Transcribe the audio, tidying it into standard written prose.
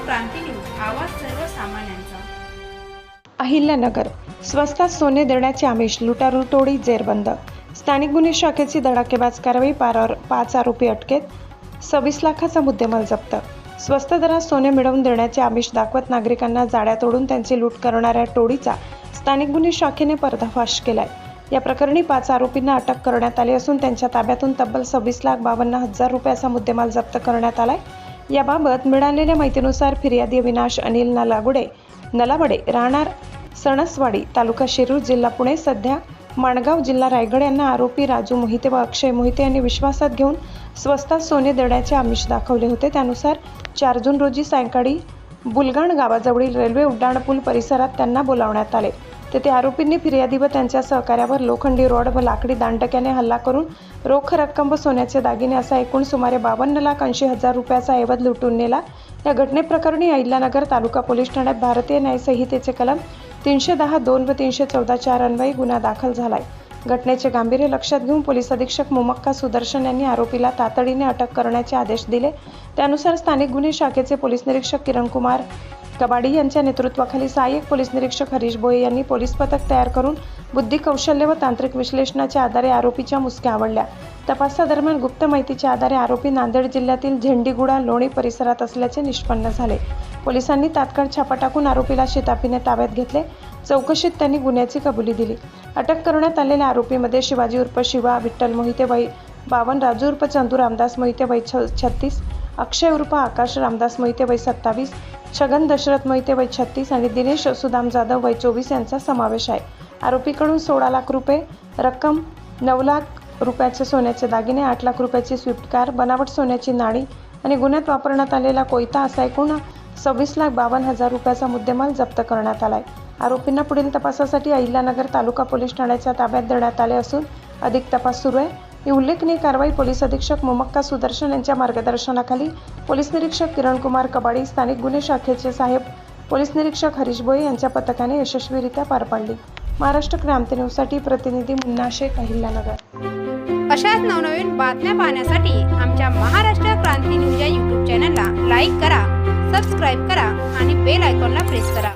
क्रांती news, आवाज सर्वसामान्यांचा। अहिल्यानगर स्वस्तात सोने देण्याचे आमिष, लुटारू टोळी जेरबंद। स्थानिक गुन्हे शाखेची धडाकेबाज कारवाई, 5 आरोपी अटकेत, 26 लाखाचा मुद्देमाल जप्त। स्वस्त दरात सोने मिळवून देण्याचे आमिष दाखवत नागरिकांना जाळ्या तोडून त्यांची लूट करणाऱ्या टोळीचा स्थानिक गुन्हे शाखेने पर्दाफाश केलाय। या प्रकरणी 5 आरोपींना अटक करण्यात आली असून त्यांच्या ताब्यातून तब्बल 26,52,000 रुपयाचा मुद्देमाल जप्त करण्यात आलाय। याबाबत मिळालेल्या माहितीनुसार फिर्यादी अविनाश अनिल नलावडे राहणार सणसवाडी, तालुका शिरूर, जिल्हा पुणे, सध्या माणगाव, जिल्हा रायगड यांना आरोपी राजू मोहिते व अक्षय मोहिते यांनी विश्वासात घेऊन स्वस्तात सोने देण्याचे आमिष दाखवले होते। त्यानुसार 4 जून रोजी सायंकाळी बुलगाण गावाजवळील रेल्वे उड्डाणपूल परिसरात त्यांना बोलावण्यात आले। तेथे आरोपींनी फिर्यादी व त्यांच्या सहकार्यावर लोखंडी रॉड व लाकडी दांडक्याने हल्ला करून रोख रक्कम व सोन्याचे दागिने असा एकूण सुमारे 52,80,000 रुपयाचा ऐवज लुटून नेला। या घटनेप्रकरणी अहिल्यानगर तालुका पोलीस ठाण्यात भारतीय न्याय संहितेचे कलम 310(2) व 314(4) अन्वये गुन्हा दाखल झालाय। घटनेचे गांभीर्य लक्षात घेऊन पोलीस अधीक्षक मोमक्का सुदर्शन यांनी आरोपीला तातडीने अटक करण्याचे आदेश दिले। त्यानुसार स्थानिक गुन्हे शाखेचे पोलीस निरीक्षक किरणकुमार कबाडी यांच्या नेतृत्वाखाली सहाय्यक पोलीस निरीक्षक हरीश भोये यांनी पोलीस पथक तयार करून बुद्धी कौशल्य व तांत्रिक विश्लेषणाच्या आधारे आरोपीच्या मुसक्या आवळल्या। तपासादरम्यान गुप्त माहितीच्या आधारे आरोपी नांदेड जिल्ह्यातील झेंडीगुडा लोणी परिसरात असल्याचे निष्पन्न झाले। पोलिसांनी तात्काळ छापा टाकून आरोपीला शिताफीने ताब्यात घेतले। चौकशीत त्यांनी गुन्ह्याची कबुली दिली। अटक करण्यात आलेल्या आरोपीमध्ये शिवाजी उर्फ शिवा विठ्ठल मोहिते वय 52, राजू उर्फ चंदू रामदास मोहिते वय 36, अक्षय उर्फ आकाश रामदास मोहिते वय 27, छगन दशरथ मोहिते वय 36 आणि दिनेश सुदाम जाधव वय 24 यांचा समावेश आहे। आरोपीकडून 16 लाख रुपये रक्कम, 9 लाख रुपयाचे सोन्याचे दागिने, 8 लाख रुपयाची स्विफ्ट कार, बनावट सोन्याची नाणी आणि गुन्ह्यात वापरण्यात आलेला कोयता असा एकूण 26,52,000 रुपयाचा मुद्देमाल जप्त करण्यात आलाय। आरोपींना पुढील तपासासाठी अहिल्यानगर तालुका पोलीस ठाण्याच्या ताब्यात देण्यात आले असून अधिक तपास सुरू आहे। ही उल्लेखनीय कारवाई पोलीस अधीक्षक मोमक्का सुदर्शन यांच्या मार्गदर्शनाखाली पोलीस निरीक्षक किरणकुमार कबाडी, स्थानिक गुन्हे शाखेचे सहाय्यक पोलीस निरीक्षक हरीश भोये यांच्या पथकाने यशस्वीरित्या पार पाडली। महाराष्ट्र क्रांती न्यूजसाठी प्रतिनिधी मुन्ना शेख, अहिल्यानगर। अशाच नवनवीन बातम्या पाहण्यासाठी आमच्या महाराष्ट्र क्रांती न्यूज या YouTube चॅनलला लाईक करा, सबस्क्राईब करा आणि बेल आयकॉनला प्रेस करा।